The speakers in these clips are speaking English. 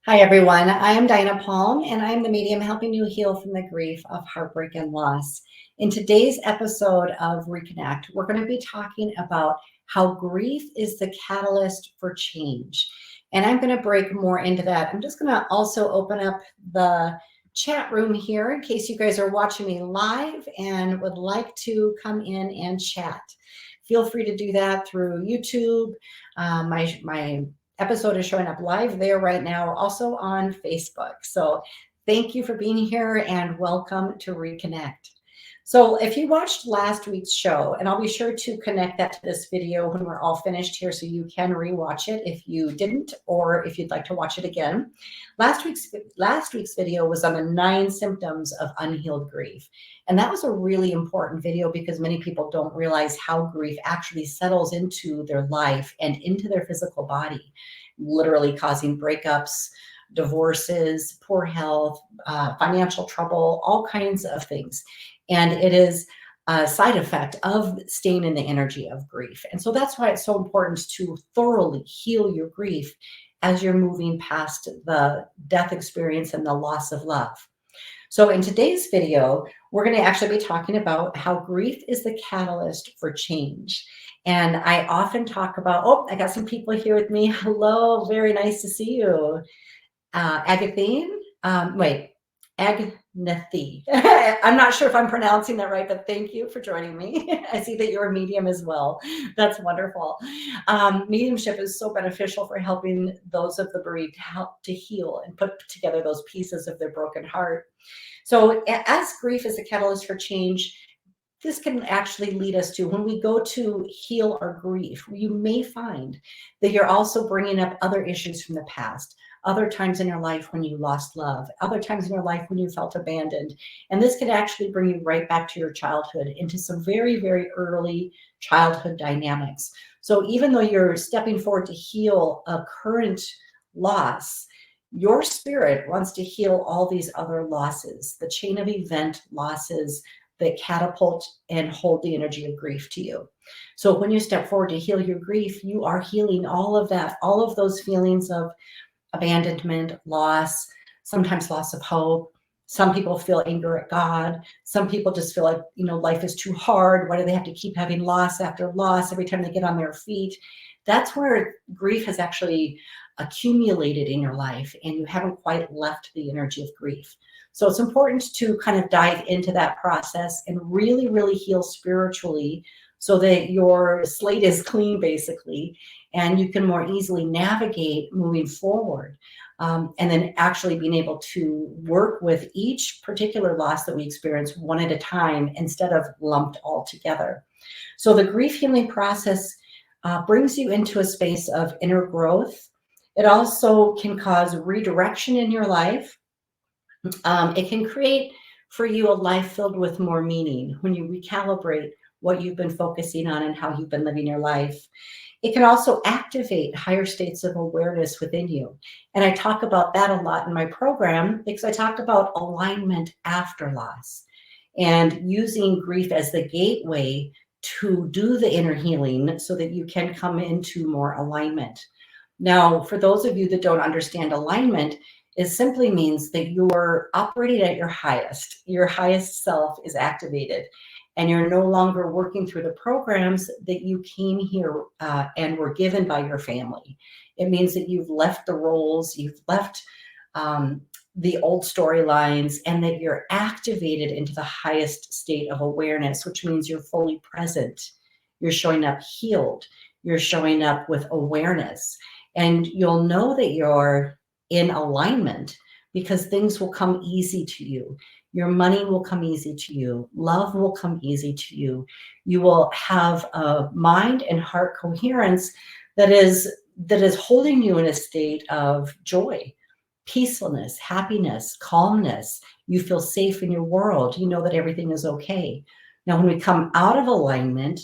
Hi, everyone. I am Dinah Palm, and I'm the medium helping you heal from the grief of heartbreak and loss. In today's episode of Reconnect, we're going to be talking about how grief is the catalyst for change. And I'm going to break more into that. I'm just going to also open up the chat room here in case you guys are watching me live and would like to come in and chat. Feel free to do that through YouTube. My episode is showing up live there right now, also on Facebook. So thank you for being here and welcome to Reconnect. So if you watched last week's show, and I'll be sure to connect that to this video when we're all finished here so you can rewatch it if you didn't, or if you'd like to watch it again. Last week's video was on the 9 symptoms of unhealed grief. And that was a really important video because many people don't realize how grief actually settles into their life and into their physical body, literally causing breakups, divorces, poor health, financial trouble, all kinds of things. And it is a side effect of staying in the energy of grief. And so that's why it's so important to thoroughly heal your grief as you're moving past the death experience and the loss of love. So in today's video, we're going to actually be talking about how grief is the catalyst for change. And I often talk about, oh, I got some people here with me. Hello, very nice to see you. Agathine, Agnethi. I'm not sure if I'm pronouncing that right, but thank you for joining me. I see that you're a medium as well. That's wonderful. Mediumship is so beneficial for helping those of the bereaved help to heal and put together those pieces of their broken heart. So as grief is a catalyst for change, this can actually lead us to when we go to heal our grief, you may find that you're also bringing up other issues from the past, other times in your life when you lost love, other times in your life when you felt abandoned. And this can actually bring you right back to your childhood, into some very, very early childhood dynamics. So even though you're stepping forward to heal a current loss, your spirit wants to heal all these other losses, the chain of event losses that catapult and hold the energy of grief to you. So when you step forward to heal your grief, you are healing all of that, all of those feelings of abandonment, loss, sometimes loss of hope. Some people feel anger at God. Some people just feel like, life is too hard. Why do they have to keep having loss after loss every time they get on their feet? That's where grief has actually accumulated in your life and you haven't quite left the energy of grief. So it's important to kind of dive into that process and really, really heal spiritually so that your slate is clean, basically, and you can more easily navigate moving forward. And then actually being able to work with each particular loss that we experience one at a time instead of lumped all together. So the grief healing process brings you into a space of inner growth. It also can cause redirection in your life. It can create for you a life filled with more meaning when you recalibrate what you've been focusing on and how you've been living your life. It can also activate higher states of awareness within you. And I talk about that a lot in my program because I talk about alignment after loss and using grief as the gateway to do the inner healing so that you can come into more alignment. Now, for those of you that don't understand alignment, it simply means that you're operating at your highest self is activated, and you're no longer working through the programs that you came here and were given by your family. It means that you've left the roles, you've left the old storylines, and that you're activated into the highest state of awareness, which means you're fully present. You're showing up healed. You're showing up with awareness. And you'll know that you're in alignment because things will come easy to you. Your money will come easy to you. Love will come easy to you. You will have a mind and heart coherence that is holding you in a state of joy, peacefulness, happiness, calmness. You feel safe in your world. You know that everything is okay. Now, when we come out of alignment,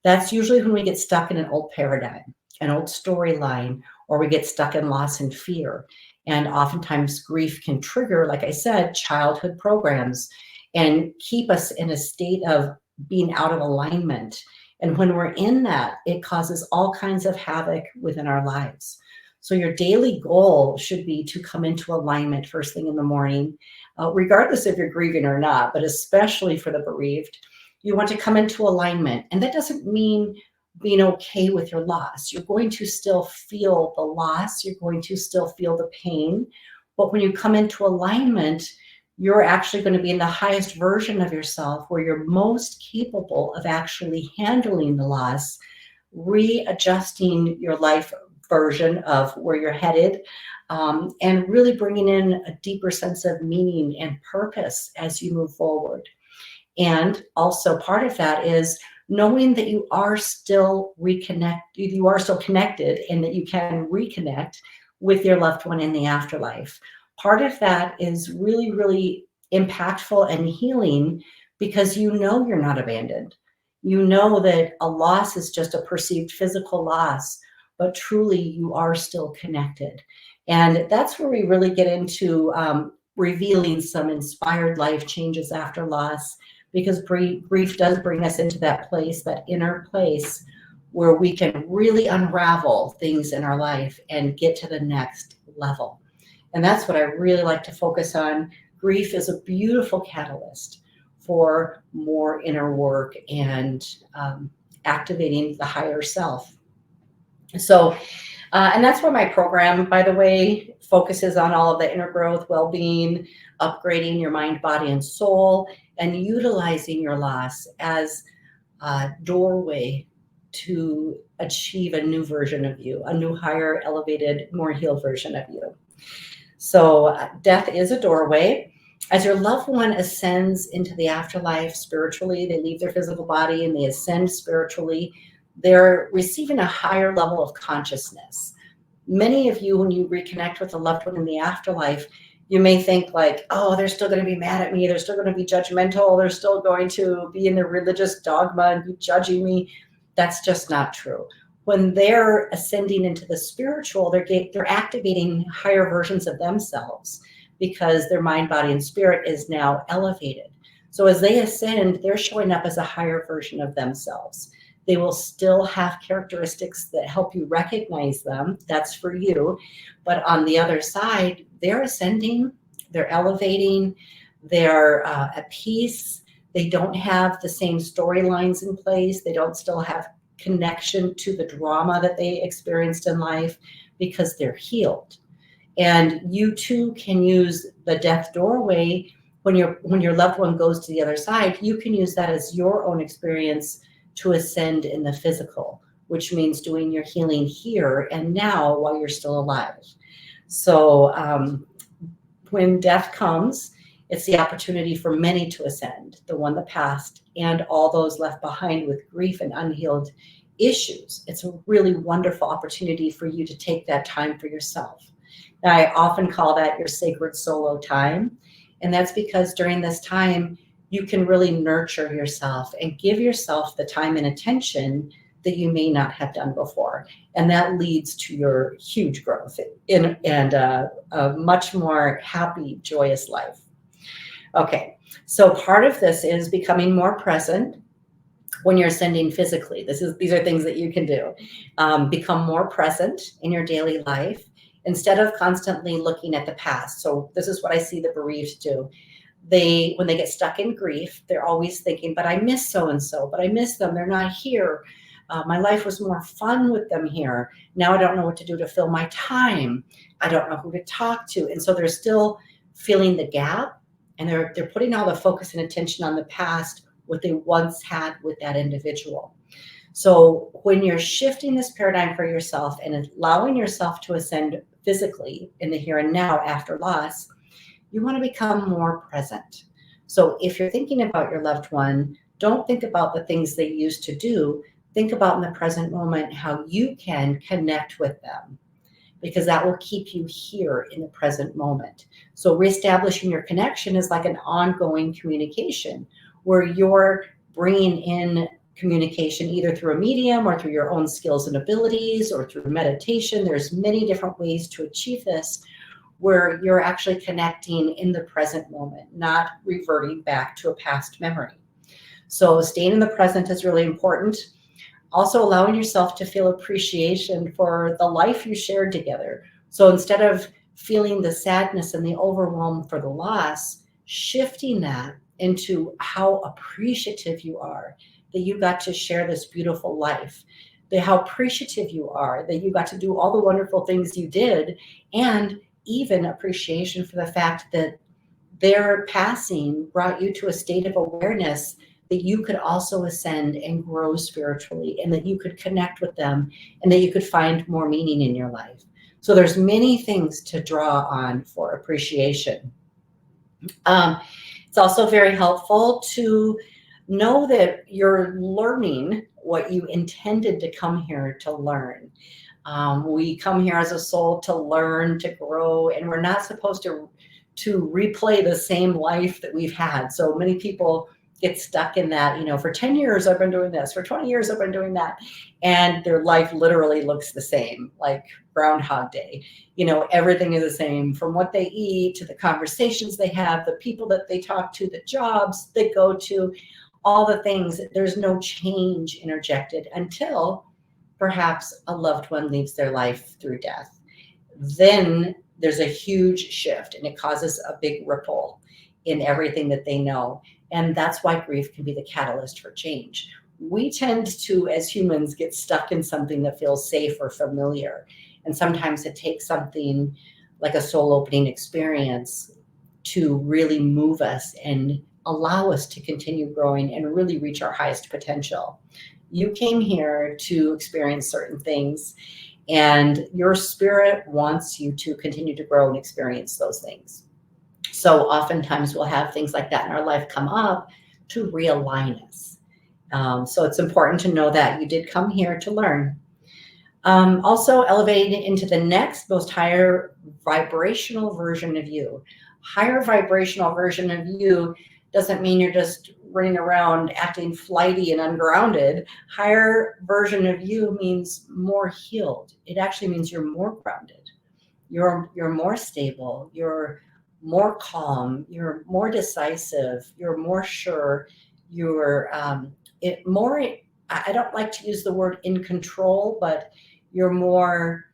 that's usually when we get stuck in an old paradigm, an old storyline, or we get stuck in loss and fear. And oftentimes grief can trigger, like I said, childhood programs and keep us in a state of being out of alignment. And when we're in that, it causes all kinds of havoc within our lives. So your daily goal should be to come into alignment first thing in the morning, regardless if you're grieving or not, but especially for the bereaved. You want to come into alignment. And that doesn't mean being okay with your loss. You're going to still feel the loss. You're going to still feel the pain. But when you come into alignment, you're actually going to be in the highest version of yourself where you're most capable of actually handling the loss, readjusting your life version of where you're headed, and really bringing in a deeper sense of meaning and purpose as you move forward. And also part of that is knowing that you are still connected and that you can reconnect with your loved one in the afterlife. Part of that is really, really impactful and healing because you know you're not abandoned. You know that a loss is just a perceived physical loss, but truly you are still connected. And that's where we really get into revealing some inspired life changes after loss, because grief does bring us into that place, that inner place where we can really unravel things in our life and get to the next level. And that's what I really like to focus on. Grief is a beautiful catalyst for more inner work and activating the higher self. So, and that's where my program, by the way, focuses on all of the inner growth, well-being, upgrading your mind, body, and soul, and utilizing your loss as a doorway to achieve a new version of you, a new, higher, elevated, more healed version of you. So death is a doorway. As your loved one ascends into the afterlife spiritually, they leave their physical body and they ascend spiritually, they're receiving a higher level of consciousness. Many of you, when you reconnect with a loved one in the afterlife, you may think like, oh, they're still going to be mad at me. They're still going to be judgmental. They're still going to be in the religious dogma and be judging me. That's just not true. When they're ascending into the spiritual, they're activating higher versions of themselves because their mind, body, and spirit is now elevated. So as they ascend, they're showing up as a higher version of themselves. They will still have characteristics that help you recognize them. That's for you. But on the other side, they're ascending, they're elevating, they're at peace. They don't have the same storylines in place. They don't still have connection to the drama that they experienced in life because they're healed. And you too can use the death doorway when your loved one goes to the other side. You can use that as your own experience to ascend in the physical, which means doing your healing here and now while you're still alive. So when death comes, it's the opportunity for many to ascend, the one that passed and all those left behind with grief and unhealed issues. It's a really wonderful opportunity for you to take that time for yourself. Now, I often call that your sacred solo time. And that's because during this time, you can really nurture yourself and give yourself the time and attention that you may not have done before. And that leads to your huge growth and a much more happy, joyous life. Okay, so part of this is becoming more present when you're ascending physically. These are things that you can do. Become more present in your daily life instead of constantly looking at the past. So this is what I see the bereaved do. When they get stuck in grief, they're always thinking, but I miss so-and-so, but I miss them. They're not here. My life was more fun with them here. Now I don't know what to do to fill my time. I don't know who to talk to. And so they're still filling the gap, and they're putting all the focus and attention on the past, what they once had with that individual. So when you're shifting this paradigm for yourself and allowing yourself to ascend physically in the here and now after loss, you want to become more present. So if you're thinking about your loved one, don't think about the things they used to do. Think about in the present moment how you can connect with them, because that will keep you here in the present moment. So reestablishing your connection is like an ongoing communication where you're bringing in communication either through a medium or through your own skills and abilities or through meditation. There's many different ways to achieve this, where you're actually connecting in the present moment, not reverting back to a past memory. So staying in the present is really important. Also allowing yourself to feel appreciation for the life you shared together. So instead of feeling the sadness and the overwhelm for the loss, shifting that into how appreciative you are that you got to share this beautiful life, how appreciative you are that you got to do all the wonderful things you did, and even appreciation for the fact that their passing brought you to a state of awareness that you could also ascend and grow spiritually, and that you could connect with them, and that you could find more meaning in your life. So there's many things to draw on for appreciation. It's also very helpful to know that you're learning what you intended to come here to learn. We come here as a soul to learn, to grow, and we're not supposed to replay the same life that we've had. So many people get stuck in that, for 10 years I've been doing this, for 20 years I've been doing that, and their life literally looks the same, like Groundhog Day. Everything is the same, from what they eat to the conversations they have, the people that they talk to, the jobs they go to, all the things. There's no change interjected until perhaps a loved one leaves their life through death. Then there's a huge shift, and it causes a big ripple in everything that they know. And that's why grief can be the catalyst for change. We tend to, as humans, get stuck in something that feels safe or familiar. And sometimes it takes something like a soul opening experience to really move us and allow us to continue growing and really reach our highest potential. You came here to experience certain things, and your spirit wants you to continue to grow and experience those things. So oftentimes we'll have things like that in our life come up to realign us. So it's important to know that you did come here to learn. Also elevating into the next most higher vibrational version of you. Higher vibrational version of you doesn't mean you're just running around acting flighty and ungrounded. Higher version of you means more healed. It actually means you're more grounded. You're more stable. You're more calm. You're more decisive. You're more sure. You're more. I don't like to use the word in control, but you're more.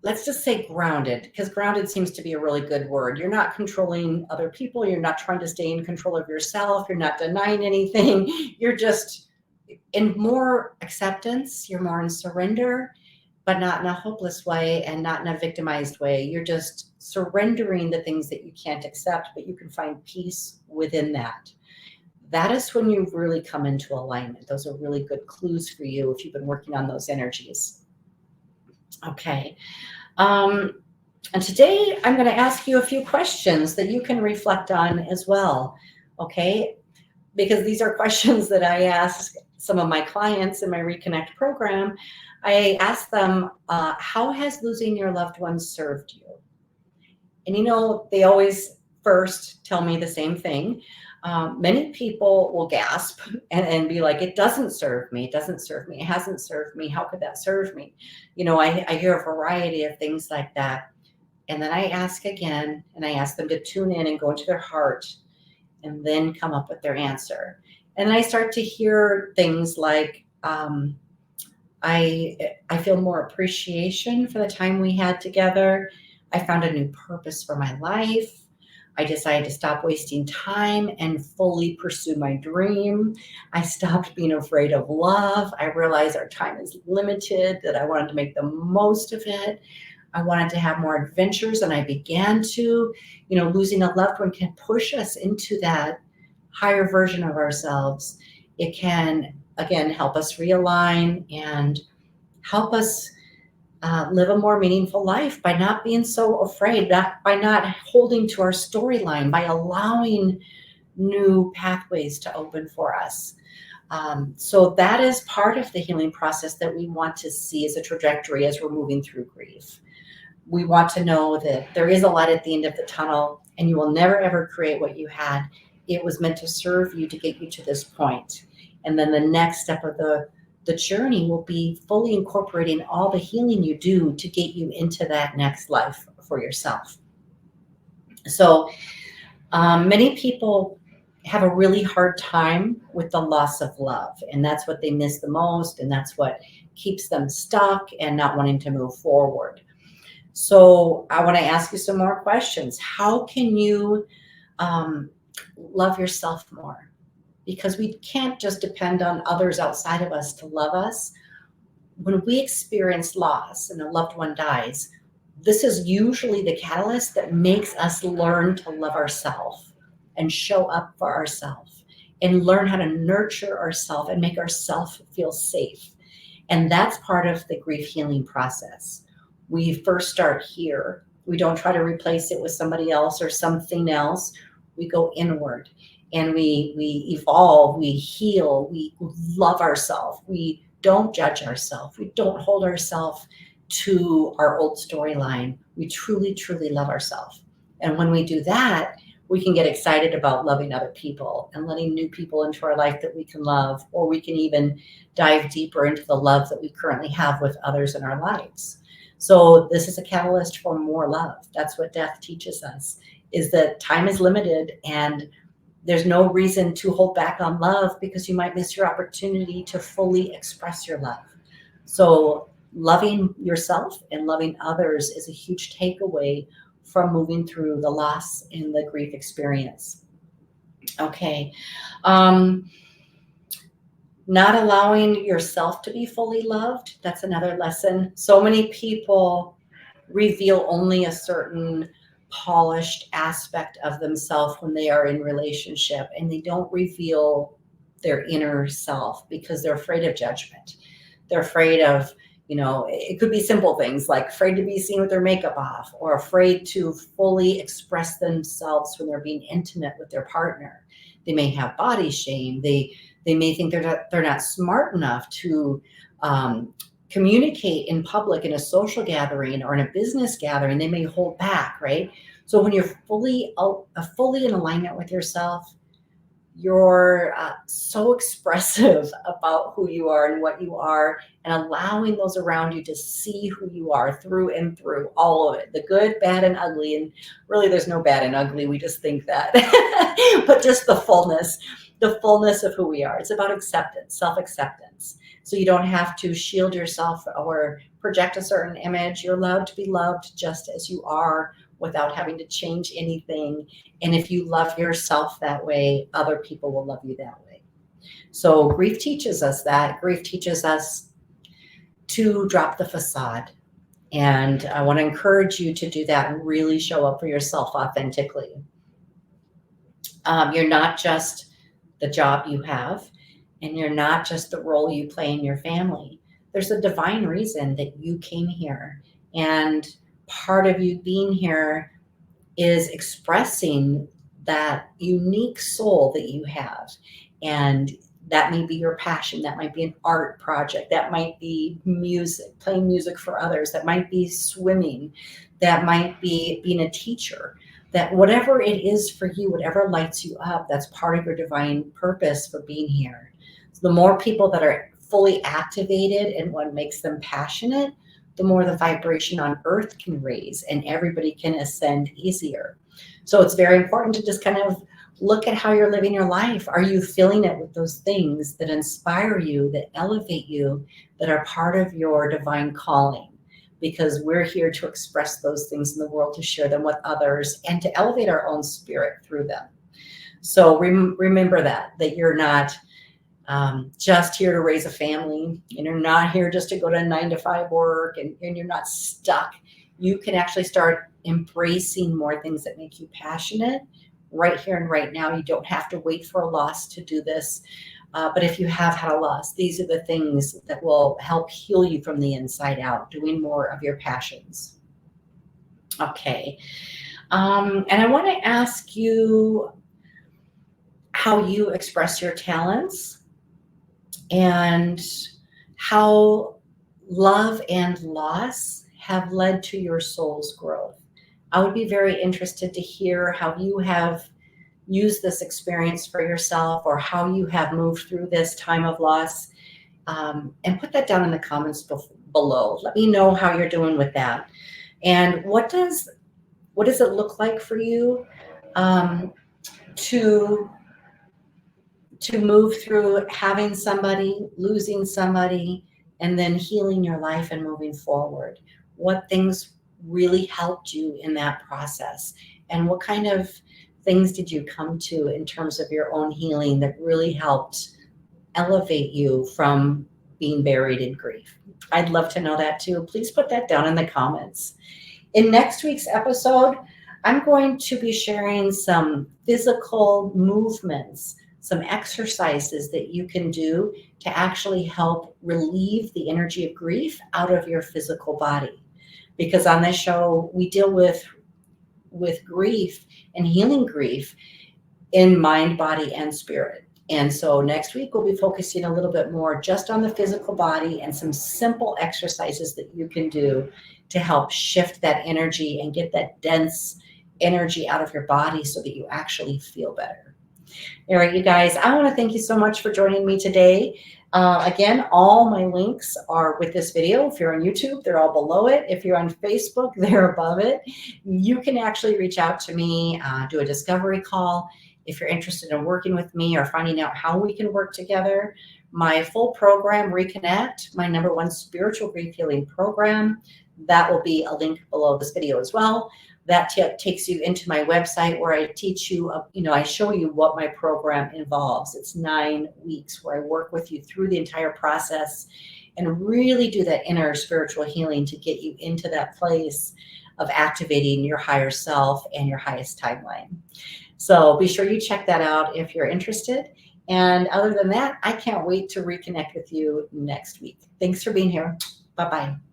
Let's just say grounded, because grounded seems to be a really good word. You're not controlling other people. You're not trying to stay in control of yourself. You're not denying anything. You're just in more acceptance. You're more in surrender, but not in a hopeless way and not in a victimized way. You're just surrendering the things that you can't accept, but you can find peace within that. That is when you really come into alignment. Those are really good clues for you if you've been working on those energies. Okay. And today I'm going to ask you a few questions that you can reflect on as well. Okay. Because these are questions that I ask some of my clients in my Reconnect program. I ask them, how has losing your loved ones served you? And they always first tell me the same thing. Many people will gasp and be like, it doesn't serve me. It doesn't serve me. It hasn't served me. How could that serve me? I hear a variety of things like that. And then I ask again, and I ask them to tune in and go into their heart and then come up with their answer. And I start to hear things like, I feel more appreciation for the time we had together. I found a new purpose for my life. I decided to stop wasting time and fully pursue my dream. I stopped being afraid of love. I realized our time is limited, that I wanted to make the most of it. I wanted to have more adventures, and I began to. Losing a loved one can push us into that higher version of ourselves. It can, again, help us realign and help us live a more meaningful life by not being so afraid, by not holding to our storyline, by allowing new pathways to open for us. So that is part of the healing process that we want to see as a trajectory as we're moving through grief. We want to know that there is a light at the end of the tunnel, and you will never, ever create what you had. It was meant to serve you to get you to this point. And then the next step of the journey will be fully incorporating all the healing you do to get you into that next life for yourself. So many people have a really hard time with the loss of love. And that's what they miss the most. And that's what keeps them stuck and not wanting to move forward. So I want to ask you some more questions. How can you um, love yourself more? Because we can't just depend on others outside of us to love us. When we experience loss and a loved one dies, this is usually the catalyst that makes us learn to love ourselves and show up for ourselves and learn how to nurture ourselves and make ourselves feel safe. And that's part of the grief healing process. We first start here. We don't try to replace it with somebody else or something else. We go inward and we evolve, we heal, we love ourselves. We don't judge ourselves. We don't hold ourselves to our old storyline. We truly, truly love ourselves. And when we do that, we can get excited about loving other people and letting new people into our life that we can love, or we can even dive deeper into the love that we currently have with others in our lives. So this is a catalyst for more love. That's what death teaches us, is that time is limited and there's no reason to hold back on love, because you might miss your opportunity to fully express your love. So loving yourself and loving others is a huge takeaway from moving through the loss and the grief experience. Okay. Um, Not allowing yourself to be fully loved, that's another lesson. So many people reveal only a certain polished aspect of themselves when they are in relationship, and they don't reveal their inner self because they're afraid of judgment. They're afraid of, it could be simple things like afraid to be seen with their makeup off, or afraid to fully express themselves when they're being intimate with their partner. They may have body shame. They may think they're not smart enough to communicate in public in a social gathering or in a business gathering. They may hold back, right? So when you're fully in alignment with yourself, you're so expressive about who you are and what you are, and allowing those around you to see who you are through and through, all of it, the good, bad, and ugly. And really, there's no bad and ugly. We just think that, but just the fullness of who we are. It's about acceptance, self-acceptance. So you don't have to shield yourself or project a certain image. You're allowed to be loved just as you are, without having to change anything. And if you love yourself that way, other people will love you that way. So grief teaches us that. Grief teaches us to drop the facade. And I want to encourage you to do that and really show up for yourself authentically. You're not just the job you have, and you're not just the role you play in your family. There's a divine reason that you came here. And part of you being here is expressing that unique soul that you have. And that may be your passion. That might be an art project. That might be music, playing music for others. That might be swimming. That might be being a teacher. That whatever it is for you, whatever lights you up, that's part of your divine purpose for being here. So the more people that are fully activated in what makes them passionate, the more the vibration on earth can raise and everybody can ascend easier. So it's very important to just kind of look at how you're living your life. Are you filling it with those things that inspire you, that elevate you, that are part of your divine calling? Because we're here to express those things in the world, to share them with others, and to elevate our own spirit through them. So remember that you're not just here to raise a family, and you're not here just to go to 9-to-5 work, and you're not stuck. You can actually start embracing more things that make you passionate right here and right now. You don't have to wait for a loss to do this. But if you have had a loss, these are the things that will help heal you from the inside out, doing more of your passions. Okay. And I want to ask you how you express your talents, and how love and loss have led to your soul's growth. I would be very interested to hear how you have used this experience for yourself, or how you have moved through this time of loss. And put that down in the comments below. Let me know how you're doing with that. And what does it look like for you to to move through having somebody, losing somebody, and then healing your life and moving forward. What things really helped you in that process? And what kind of things did you come to in terms of your own healing that really helped elevate you from being buried in grief? I'd love to know that too. Please put that down in the comments. In next week's episode, I'm going to be sharing some physical movements, some exercises that you can do to actually help relieve the energy of grief out of your physical body. Because on this show, we deal with grief and healing grief in mind, body, and spirit. And so next week, we'll be focusing a little bit more just on the physical body and some simple exercises that you can do to help shift that energy and get that dense energy out of your body so that you actually feel better. All right, you guys, I want to thank you so much for joining me today. Again, all my links are with this video. If you're on YouTube, they're all below it. If you're on Facebook, they're above it. You can actually reach out to me, do a discovery call. If you're interested in working with me or finding out how we can work together, my full program, Reconnect, my #1 spiritual grief healing program, that will be a link below this video as well. That takes you into my website where I teach you, I show you what my program involves. It's 9 weeks where I work with you through the entire process and really do that inner spiritual healing to get you into that place of activating your higher self and your highest timeline. So be sure you check that out if you're interested. And other than that, I can't wait to reconnect with you next week. Thanks for being here. Bye-bye.